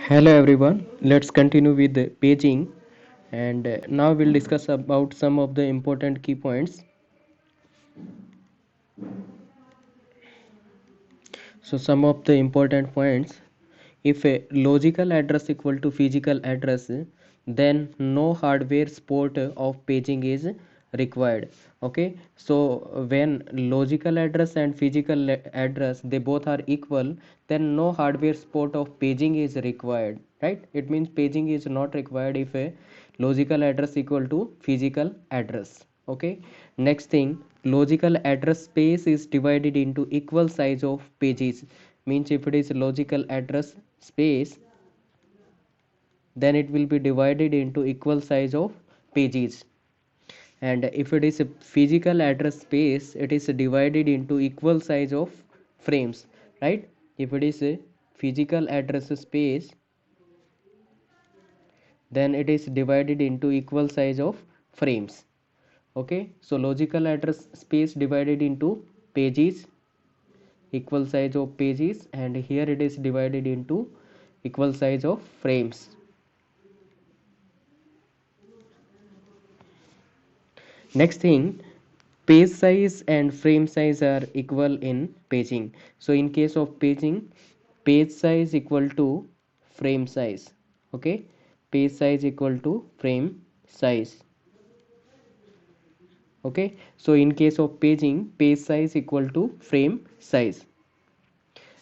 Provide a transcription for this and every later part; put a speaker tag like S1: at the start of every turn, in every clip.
S1: Hello everyone, let's continue with the paging and now we'll discuss about some of the important key points. So some of the important points, if a logical address equal to physical address, then no hardware support of paging is required. Okay, so when logical address and physical address they both are equal, then no hardware support of paging is required, right? It means paging is not required if a logical address equal to physical address. Okay, next thing, logical address space is divided into equal size of pages. Means if it is logical address space, then it will be divided into equal size of pages, and if it is a physical address space, it is divided into equal size of frames, right? If it is a physical address space, then it is divided into equal size of frames. Okay, so logical address space divided into pages, equal size of pages, and here it is divided into equal size of frames. Next thing, page size and frame size are equal in paging. So in case of paging, page size equal to frame size. Okay, page size equal to frame size. Okay, so in case of paging, page size equal to frame size.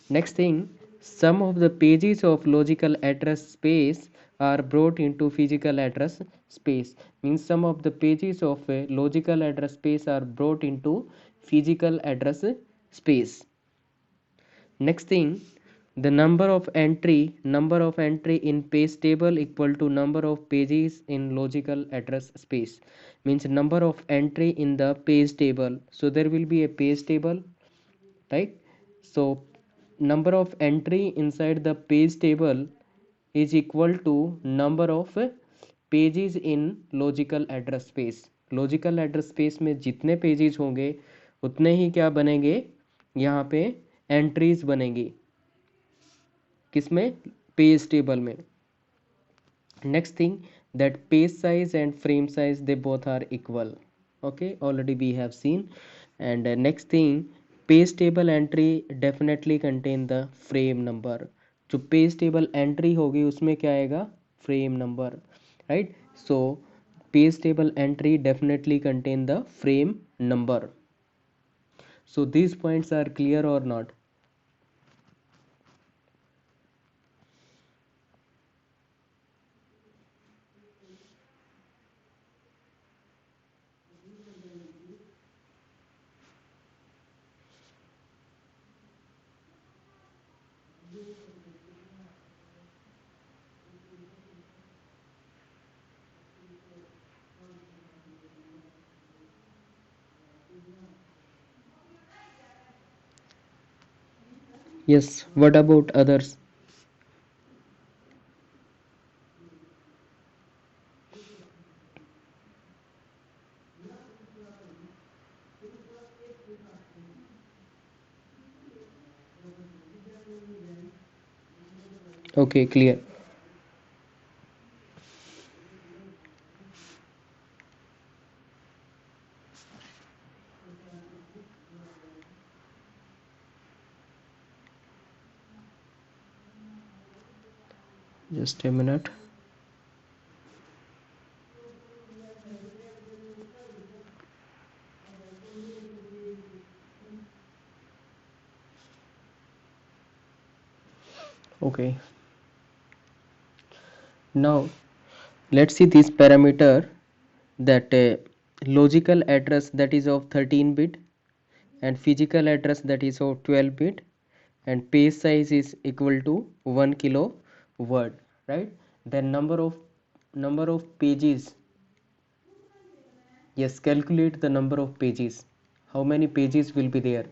S1: Next thing, some of the pages of logical address space are brought into physical address space. Means some of the pages of a logical address space are brought into physical address space. Next thing, the number of entry in page table equal to number of pages in logical address space. Means number of entry in the page table. So there will be a page table, right? So number of entry inside the page table is equal to number of pages in logical address space. logical address space में जितने pages होंगे उतने ही क्या बनेंगे, यहाँ पे entries बनेंगी, किसमें, पेज टेबल में. Next thing, that page size and frame size they both are equal. Okay, already we have seen. And next thing, page table entry definitely contain the frame number. जो page table entry होगी उसमें क्या आएगा, frame number, right? So page table entry definitely contain the frame number. So these points are clear or not? Yes, what about others? Okay, clear. Just a minute. Okay, now let's see this parameter, that logical address that is of 13 bit and physical address that is of 12 bit, and page size is equal to 1 kilo word, right? Then number of pages. Yes, calculate the number of pages. How many pages will be there?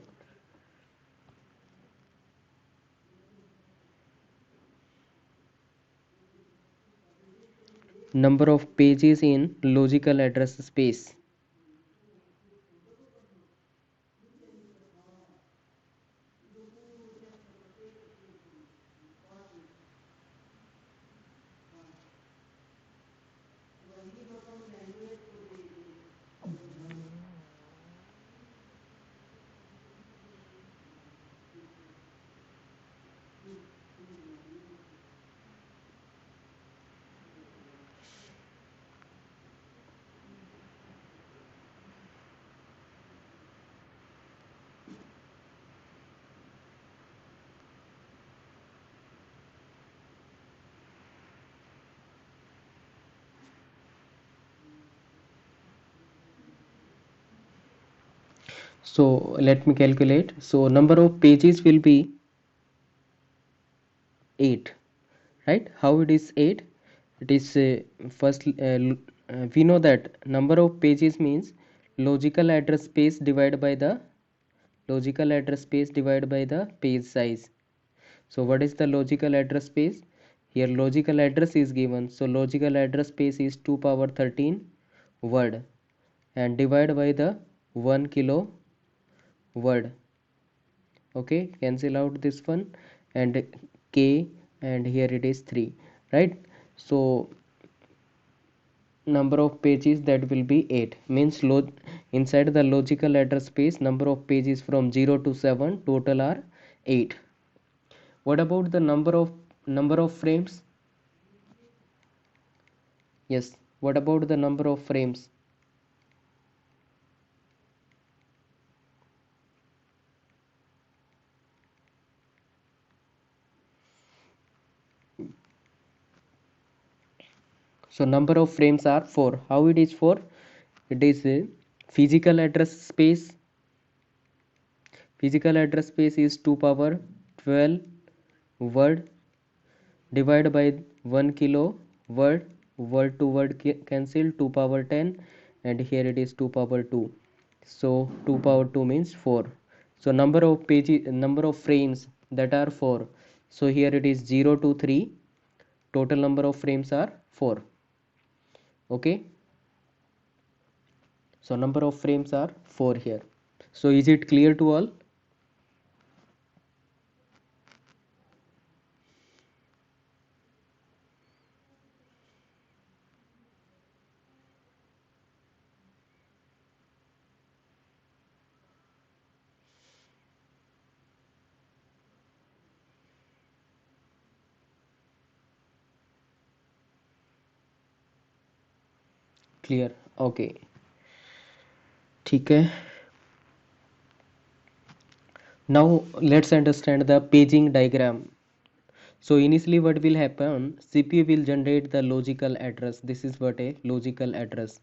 S1: Number of pages in logical address space. So let me calculate. So number of pages will be 8, right? How it is 8? It is first we know that number of pages means logical address space divided by the page size. So what is the logical address space? Here logical address is given, so logical address space is 2 power 13 word, and divide by the 1 kilo word. Okay, cancel out this one, and k, and here it is 3, right? So number of pages, that will be 8, means inside the logical address space number of pages from 0 to 7 total are 8. What about the number of frames? Yes, what about the number of frames? So number of frames are 4. How it is 4? It is a physical address space. Physical address space is 2 power 12 word, divided by 1 kilo word. Word to word cancel, 2 power 10, and here it is 2 power 2. So 2 power 2 means 4. So number of frames, that are 4. So here it is 0 to 3. Total number of frames are 4. Okay, so number of frames are 4 here. So is it clear to all? Clear, okay, ठीक है. Now let's understand the paging diagram. So initially what will happen, CPU will generate the logical address. This is what a logical address.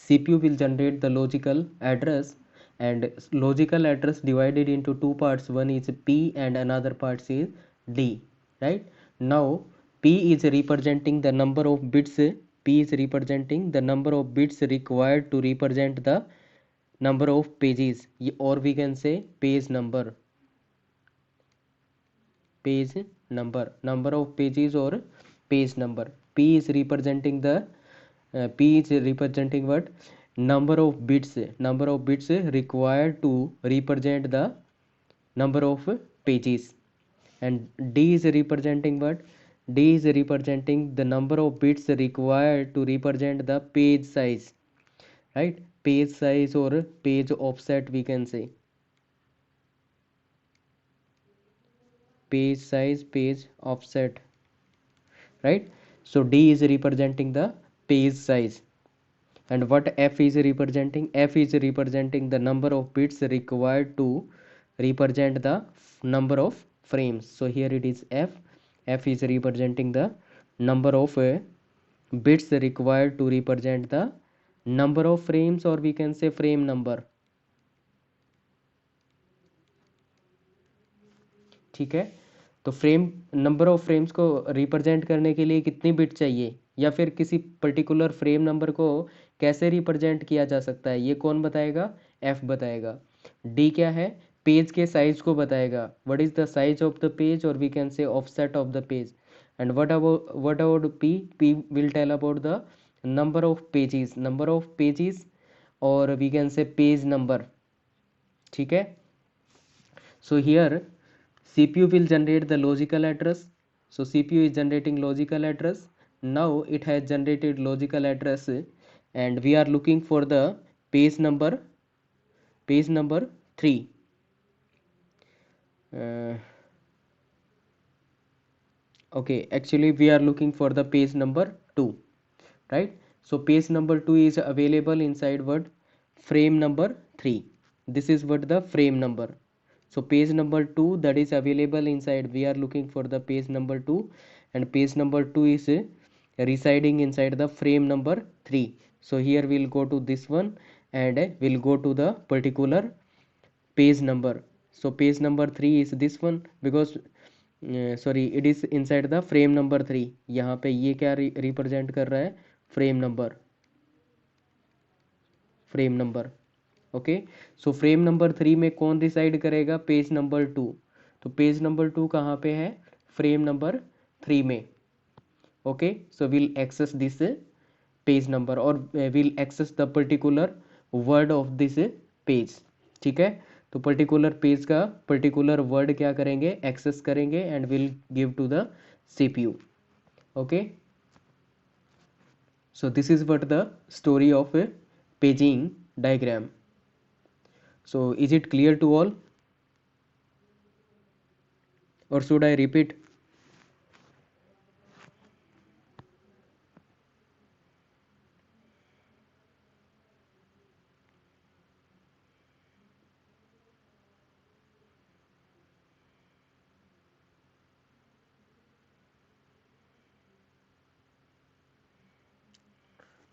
S1: CPU will generate the logical address, and logical address divided into two parts. One is P and another part is D, right? Now P is representing the number of bits. P is representing the number of bits required to represent the number of pages, or we can say page number. Page number of pages or page number. P is representing what? Number of bits required to represent the number of pages. And D is representing what? D is representing the number of bits required to represent the page size, right? Page size or page offset, we can say. Page size, page offset, right? So D is representing the page size. And what F is representing? F is representing the number of bits required to represent the number of frames. So here it is F. F is representing the number of bits required to represent the number of frames, or we can say frame number. ठीक है, तो frame number of frames को represent करने के लिए कितनी bit चाहिए, या फिर किसी पर्टिकुलर फ्रेम नंबर को कैसे रिप्रेजेंट किया जा सकता है, ये कौन बताएगा? एफ बताएगा. डी क्या है? पेज के साइज को बताएगा. What is the size of the page, और we can say offset of the page. And what about P? P will tell about the number of pages और we can say page number. ठीक है, so here CPU will generate the logical address. So CPU is generating logical address. Now it has generated logical address, and we are looking for the page number 3. Okay, actually we are looking for the page number 2, right? So page number 2 is available inside what? Frame number 3. This is what the frame number. So page number 2 that is available inside, we are looking for the page number 2, and page number 2 is residing inside the frame number 3. So here we'll go to this one, and we'll go to the particular page number. So page number 3 is this one because sorry, it is inside the frame number 3. यहाँ पे ये क्या represent कर रहा है? Frame number, frame number. Okay, so frame number 3 में कौन reside करेगा? Page number 2। तो पेज नंबर 2 कहाँ पे है? फ्रेम नंबर 3 में। Okay, so will access this page number और will access the particular word of this page. ठीक है, तो पर्टिकुलर पेज का पर्टिकुलर वर्ड क्या करेंगे? एक्सेस करेंगे and will give to the CPU. Okay, so this is what the story of a paging diagram. So is it clear to all or should I repeat?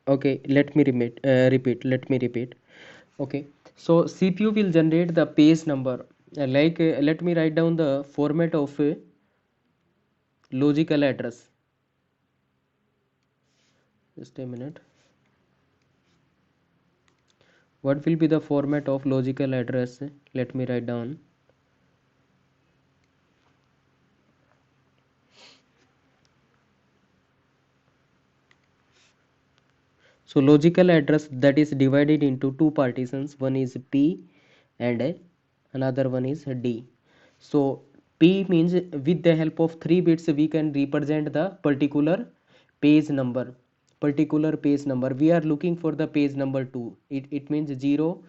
S1: Okay, let me repeat. Okay, so CPU will generate the page number. Let me write down the format of a logical address. Just a minute. What will be the format of logical address? Let me write down. So logical address that is divided into two partitions. One is P and another one is D. So P means with the help of 3 bits we can represent the particular page number. Particular page number. We are looking for the page number 2. It means 0,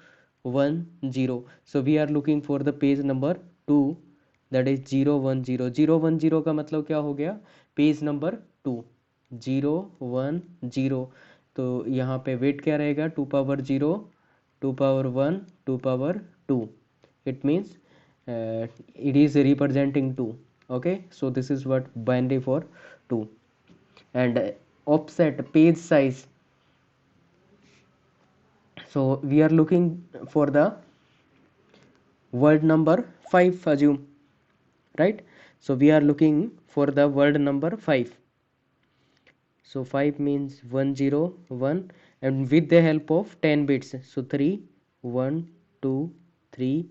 S1: 1, 0. So we are looking for the page number 2, that is 0, 1, 0. 0, 1, 0 का मतलब क्या हो गया? Page number 2, 0, 1, 0। तो यहाँ पे wait क्या रहेगा? 2 power 0, 2 power 1, 2 power 2। It means it is representing 2. Okay, so this is what binary for 2. And offset page size, so we are looking for the word number 5, assume, right? So we are looking for the word number 5. So 5 means 1, 0, 1, and with the help of 10 bits, so 3, 1, 2, 3,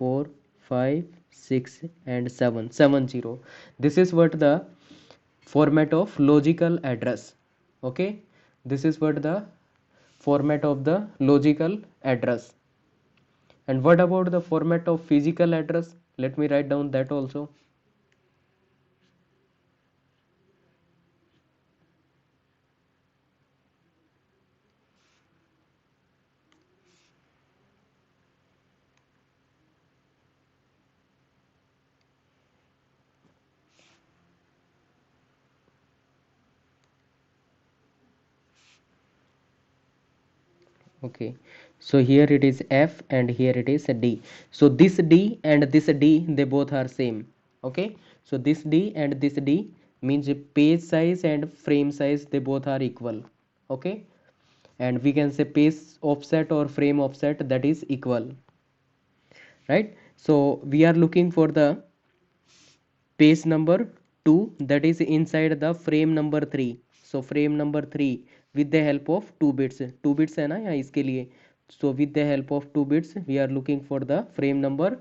S1: 4, 5, 6 and 7, 7, 0. This is what the format of logical address. Okay, this is what the format of the logical address. And what about the format of physical address? Let me write down that also. Okay, so here it is F and here it is D. So this D and this D, they both are same. Okay, so this D and this D means page size and frame size, they both are equal. Okay, and we can say page offset or frame offset, that is equal, right? So we are looking for the page number 2, that is inside the frame number 3. So frame number 3 with the help of 2 bits, 2 bits है ना यहाँ इसके लिए. So with the help of 2 bits we are looking for the frame number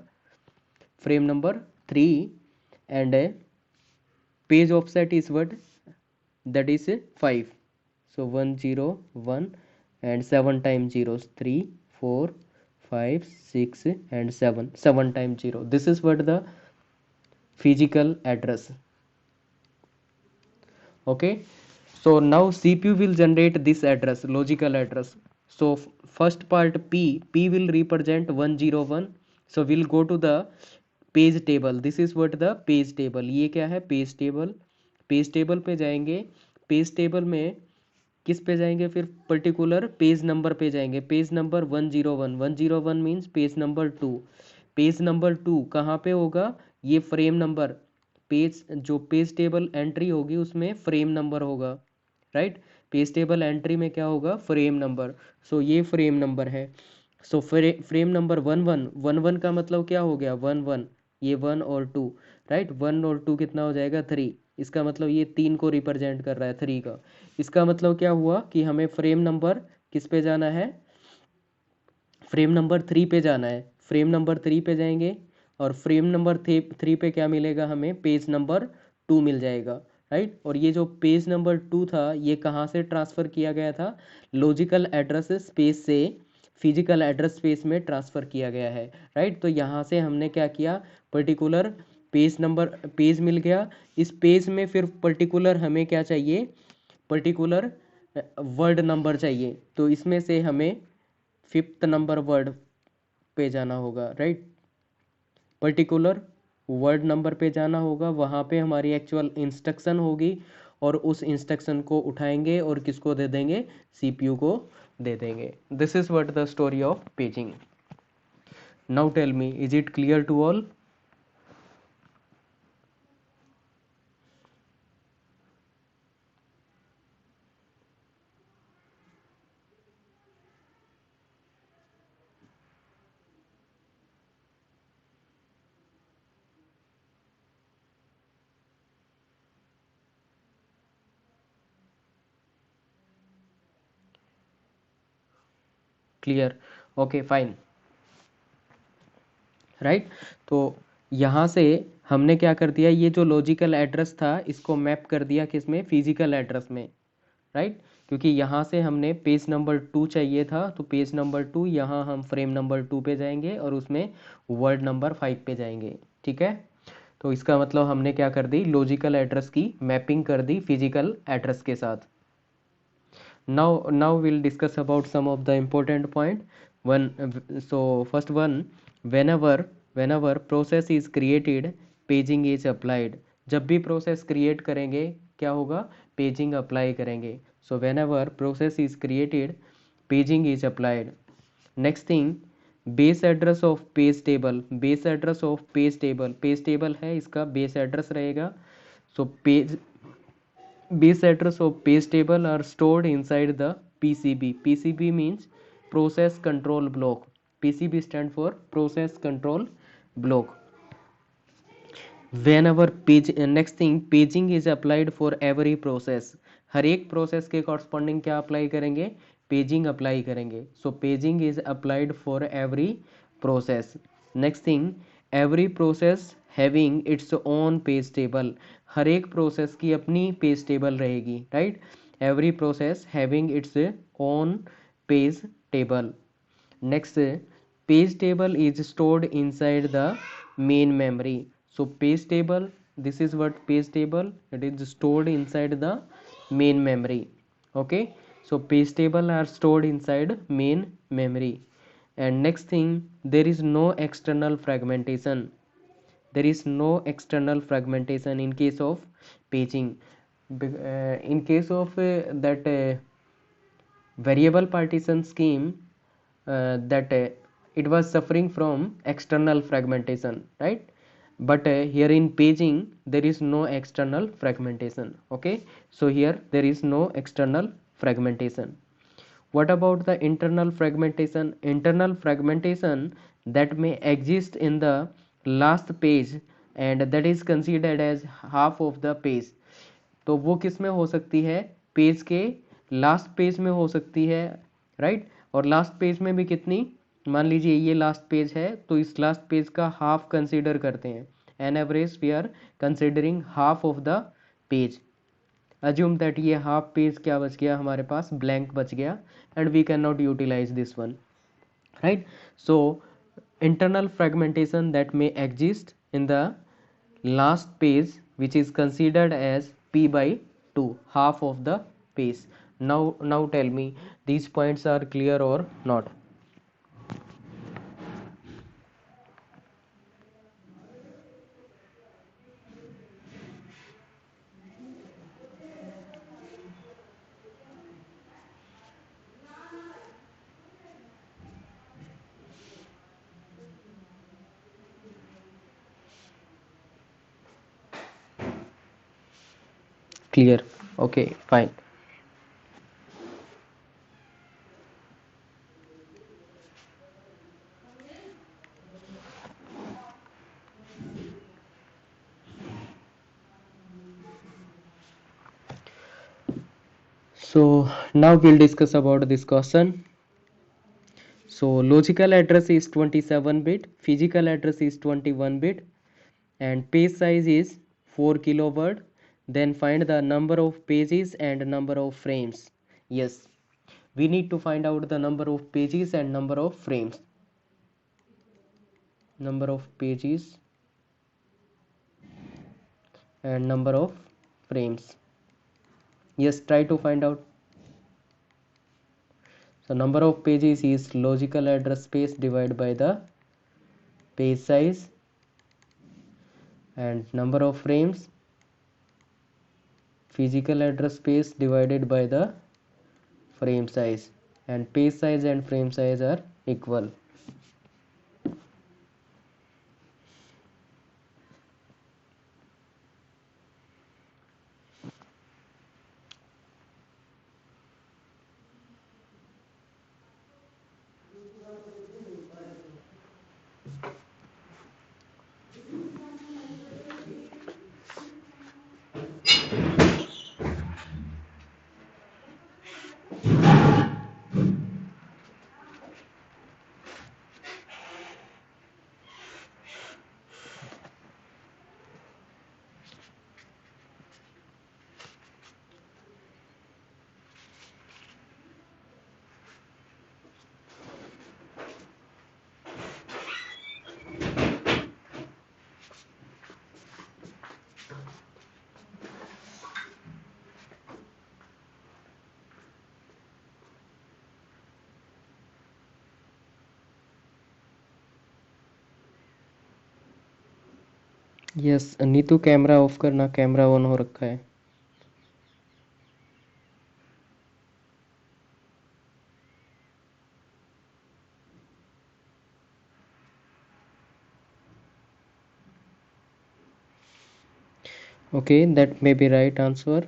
S1: 3, and page offset is what? That is 5. So 1, 0, 1 and 7 times 0 is 3, 4, 5, 6 and 7, 7 times 0. This is what the physical address. Okay, so now CPU will generate this address, logical address. So first part P will represent 101. So we'll go to the page table. This is what the page table, ये क्या है? Page table. Page table पे जाएंगे. Page table में किस पे जाएंगे? फिर पर्टिकुलर पेज नंबर पे जाएंगे. Page number 101. 101 means page number 2. Page number 2 कहाँ पे होगा? ये फ्रेम नंबर, पेज जो पेज टेबल एंट्री होगी उसमें फ्रेम नंबर होगा, राइट? पेज टेबल एंट्री में क्या होगा? Frame number. सो ये फ्रेम नंबर है. सो फ्रेम नंबर 11 का मतलब क्या हो गया, 11, ये 1 और 2, राइट। 1 और 2 कितना हो जाएगा, 3। इसका मतलब ये 3 को रिप्रेजेंट कर रहा है, 3 का। इसका मतलब क्या हुआ कि हमें फ्रेम नंबर किस पे जाना है, फ्रेम नंबर 3 पे जाना है। फ्रेम नंबर 3 पे जाएंगे और फ्रेम नंबर 3 पे क्या मिलेगा हमें, पेज नंबर 2 मिल जाएगा, राइट। और ये जो पेज नंबर 2 था ये कहाँ से ट्रांसफ़र किया गया था, लॉजिकल एड्रेस स्पेस से फिजिकल एड्रेस स्पेस में ट्रांसफ़र किया गया है, राइट। तो यहाँ से हमने क्या किया, पर्टिकुलर पेज नंबर, पेज मिल गया। इस पेज में फिर पर्टिकुलर हमें क्या चाहिए, पर्टिकुलर वर्ड नंबर चाहिए। तो इसमें से हमें 5th नंबर वर्ड पे जाना होगा, राइट। पर्टिकुलर वर्ड नंबर पे जाना होगा, वहाँ पे हमारी एक्चुअल इंस्ट्रक्शन होगी और उस इंस्ट्रक्शन को उठाएंगे और किसको दे देंगे, सीपीयू को दे देंगे। This is what the story of paging. Now tell me, is it clear to all? Clear, okay fine, right. तो यहाँ से हमने क्या कर दिया, ये जो लॉजिकल एड्रेस था इसको मैप कर दिया किस में, फिजिकल एड्रेस में, राइट। क्योंकि यहाँ से हमने पेज नंबर 2 चाहिए था, तो पेज नंबर 2 यहाँ हम फ्रेम नंबर 2 पे जाएंगे और उसमें वर्ड नंबर 5 पे जाएंगे, ठीक है। तो इसका मतलब हमने क्या कर दी, लॉजिकल एड्रेस की मैपिंग कर दी फिजिकल एड्रेस के साथ। Now we'll discuss about some of the important point. So first one, whenever process is created, paging is applied. जब भी प्रोसेस क्रिएट करेंगे क्या होगा, पेजिंग अप्लाई करेंगे। सो whenever process is created, paging is applied. Next thing, base address of page table, base address of page table, page table है इसका base address रहेगा। So page base address of page table are stored inside the PCB. PCB means process control block. PCB stand for process control block. Whenever page, next thing, paging is applied for every process. हर एक process के corresponding क्या apply करेंगे, paging apply करेंगे। So paging is applied for every process. Next thing, every process having its own page table, हर एक process की अपनी page table रहेगी, right. Every process having its own page table. Next, page table is stored inside the main memory. So page table, this is what page table, it is stored inside the main memory, okay. So page table are stored inside main memory. And next thing, there is no external fragmentation, there is no external fragmentation in case of paging. In case of that variable partition scheme, that it was suffering from external fragmentation, right. But here in paging there is no external fragmentation, okay. So here there is no external fragmentation. What about the internal fragmentation? Internal fragmentation that may exist in the last page and that is considered as half of the page. तो वो किस में हो सकती है, page के last page में हो सकती है, राइट। और लास्ट पेज में भी कितनी, मान लीजिए ये लास्ट पेज है तो इस लास्ट पेज का हाफ कंसीडर करते हैं। An average we are considering half of the page. Assume that ये हाफ पेज क्या बच गया हमारे पास, ब्लैंक बच गया, and we can not utilize this one, right. So internal fragmentation that may exist in the last page which is considered as p by 2, half of the page. Now tell me, these points are clear or not? Clear, okay fine. So now we'll discuss about this question. So logical address is 27 bit, physical address is 21 bit, and page size is 4 kilobyte. Then find the number of pages and number of frames. Yes, we need to find out the number of pages and number of frames. Number of pages and number of frames. Yes, try to find out. So number of pages is logical address space divided by the page size, and number of frames physical address space divided by the frame size, and page size and frame size are equal. Yes Neetu camera off करना, camera on हो रखा है. Okay, that may be right answer.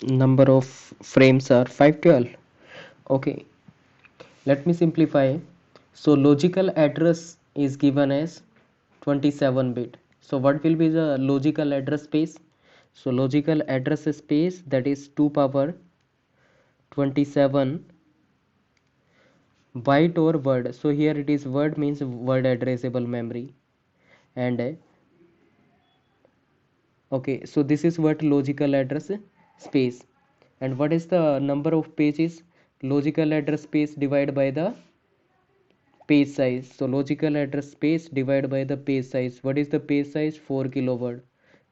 S1: Number of frames are 512. Okay, let me simplify. So logical address is given as 27 bit. So what will be the logical address space? So logical address space, that is 2 power 27 byte or word. So here it is word, means word addressable memory. And okay, so this is what logical address space. And what is the number of pages? Logical address space divided by the page size. So logical address space divided by the page size. What is the page size? 4 kilo word.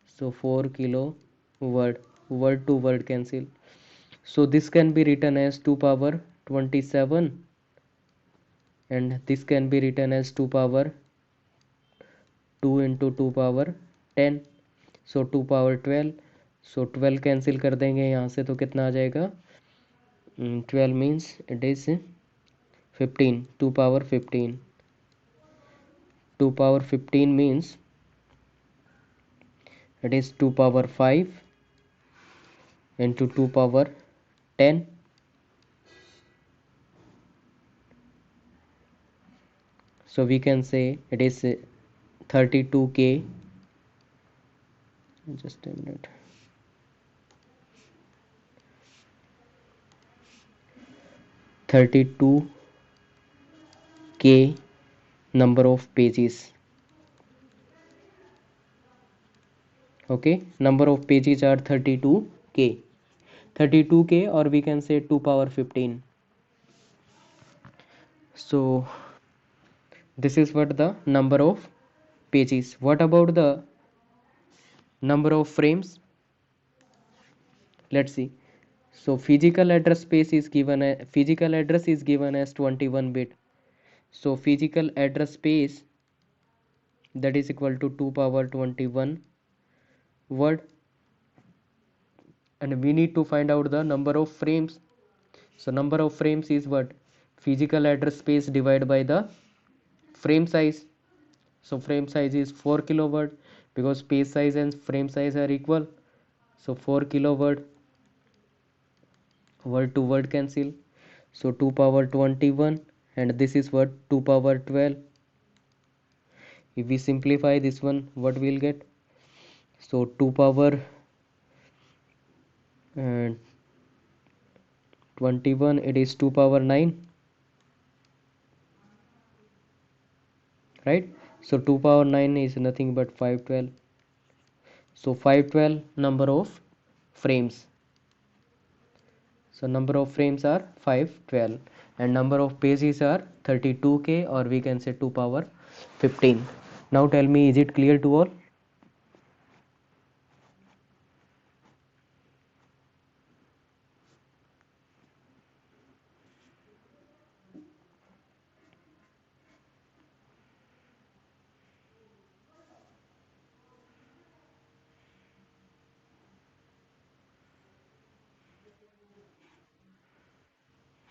S1: So 4 kilo word to word cancel. So this can be written as 2 power 27, and this can be written as 2 power 2 into 2 power 10. So 2 power 12. So 12 cancel कर देंगे यहाँ से, तो कितना आ जाएगा? 12 means it is 15. 2 power 15. 2 power 15 means it is 2 power 5 into 2 power 10. So we can say it is 32k. Just a minute. 32k number of pages. Okay, number of pages are 32k. 32k, or we can say 2 power 15. So This is what the number of pages. What about the number of frames? Let's see. So physical address is given as 21 bit. So physical address space, that is equal to 2 power 21 word, and we need to find out the number of frames. So number of frames is what? Physical address space divided by the frame size. So frame size is 4 kilobyte, because page size and frame size are equal. So 4 kilobyte, word to word cancel. So 2 power 21, and this is what? 2 power 12. If we simplify this one, what we'll get? So 2 power uh, 21, it is 2 power 9, right? So 2 power 9 is nothing but 512. So 512 number of frames. So number of frames are 512, and number of pages are 32k, or we can say 2 power 15. Now tell me, is it clear to all?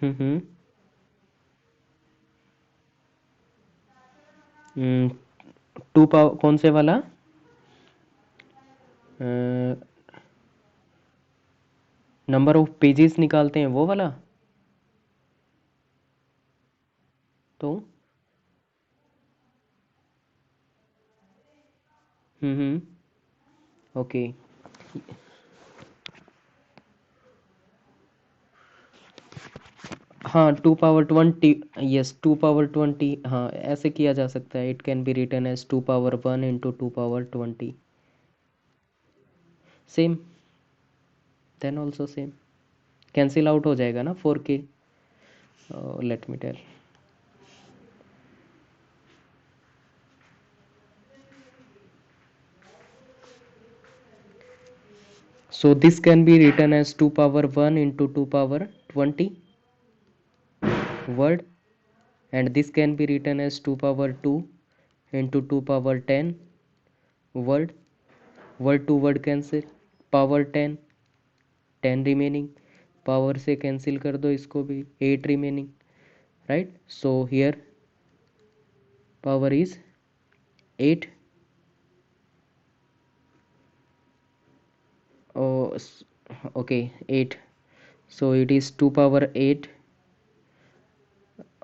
S1: Hmm 2 power कौन से वाला? Number of pages निकालते हैं वो वाला? तो okay. हाँ, 2 power 20, yes 2 power 20, हाँ ऐसे किया जा सकता है। It can be written as 2 power 1 into 2 power 20। Same, then also same, cancel out हो जाएगा ना 4k। Let me tell. So this can be written as 2 power 1 into 2 power 20 word, and this can be written as 2 power 2 into 2 power 10 word. Word to word cancel, power 10, 10 remaining, power से cancel कर दो इसको भी, 8 remaining, right? So here power is 8. Oh, okay, 8. So it is 2 power 8,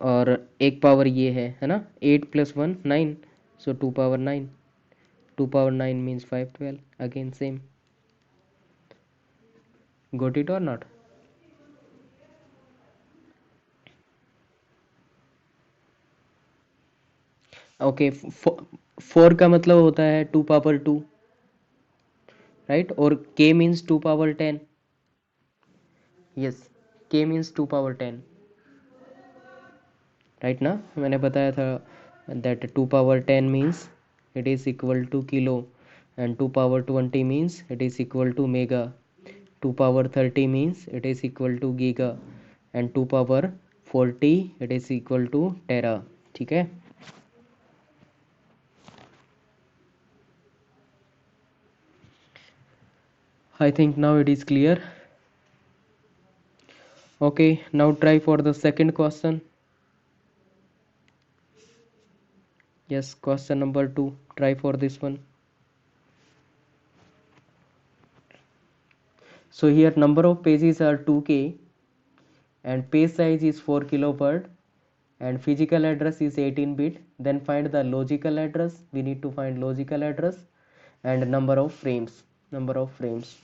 S1: और एक power ये है ना, 8 plus 1 9, so 2 power 9. 2 power 9 means 512. Again same. Got it or not? Okay, 4 का मतलब होता है 2 power 2, राइट? और k means 2 power 10। Yes, k means 2 power 10, right ना? मैंने बताया था that 2 power 10 means it is equal to kilo, and 2 power 20 means it is equal to mega, 2 power 30 means it is equal to giga, and 2 power 40 it is equal to tera. ठीक है? I think now it is clear. Okay, now try for the second question. Yes, question number 2. Try for this one. So here number of pages are 2k, and page size is 4 kilobyte, and physical address is 18 bit. Then find the logical address. We need to find logical address and number of frames. Number of frames.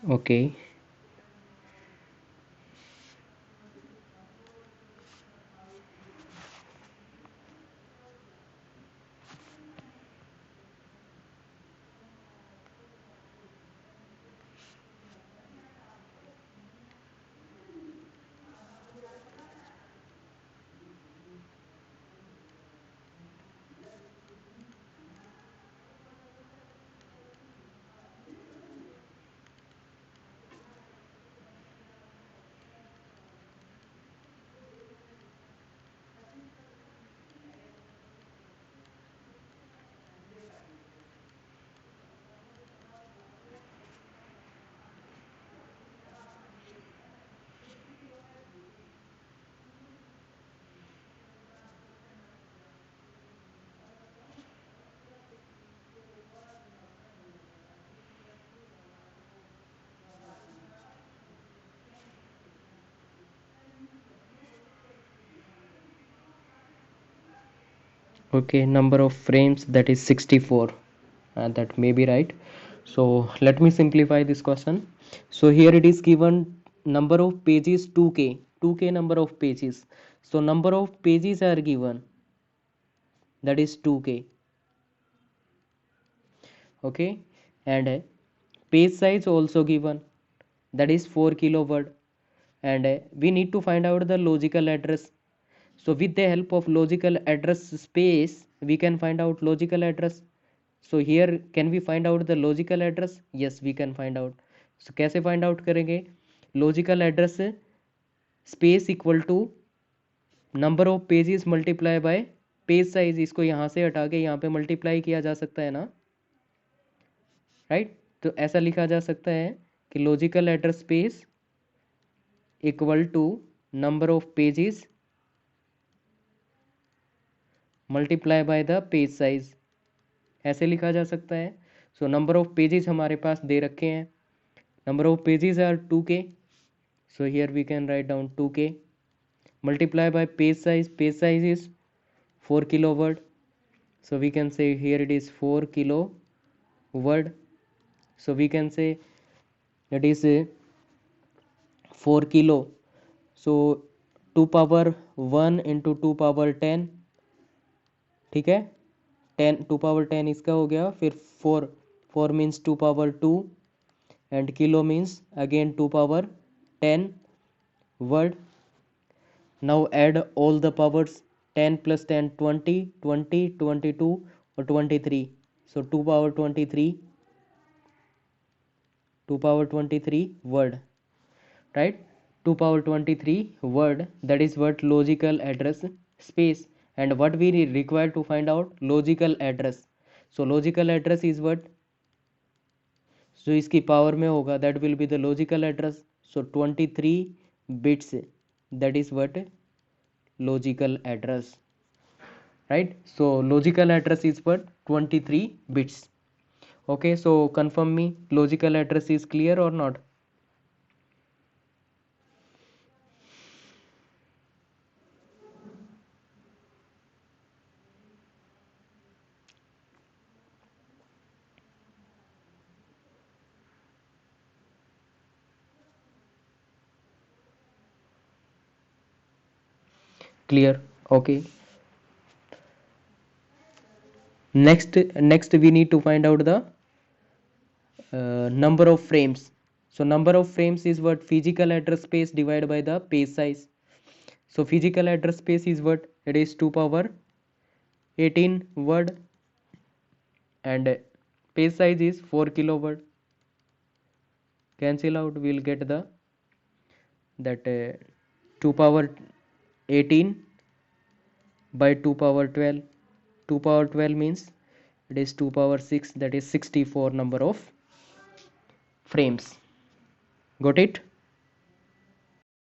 S1: Okay. Okay, number of frames, that is 64. That may be right. So let me simplify this question. So here it is given number of pages 2k, 2k number of pages. So number of pages are given, that is 2k. Okay, and page size also given, that is 4 kilobyte. And we need to find out the logical address. So with the help of logical address space, we can find out logical address. So here can we find out the logical address? Yes, we can find out. So कैसे find out करेंगे? Logical address space equal to number of pages multiply by page size. इसको यहाँ से हटा के यहाँ पे multiply किया जा सकता है ना, राइट? तो ऐसा लिखा जा सकता है कि logical address space equal to number of pages multiply by the page size, ऐसे लिखा जा सकता है. सो नंबर ऑफ पेजेस हमारे पास दे रखे हैं. Number of pages are 2k. So here we can write down 2k multiply by page size is 4 kilo word. So we can say here it is 4 kilo word. So we can say it is 4 kilo. So 2 power 1 into 2 power 10, ठीक है. 10 2 power 10 इसका हो गया. फिर 4 means 2 power 2 and kilo means again 2 power 10 word. Now add all the powers. 10 plus 10 20, 20 22 और 23. सो 2 power 23, 2 power 23 word, right? 2 power 23 word, that is what logical address space. And what we require to find out logical address. So logical address is what, so इसकी power में होगा, that will be the logical address. So 23 bits, that is what logical address, right? So logical address is what 23 bits. Okay, so confirm me, logical address is clear or not? Clear. Okay, next we need to find out the number of frames. So number of frames is what physical address space divided by the page size. So physical address space is what, it is 2 power 18 word, and page size is 4 kilo word. Cancel out, we'll get the that 2 power 18 by 2 power 12. 2 power 12 means it is 2 power 6, that is 64 number of frames. Got it?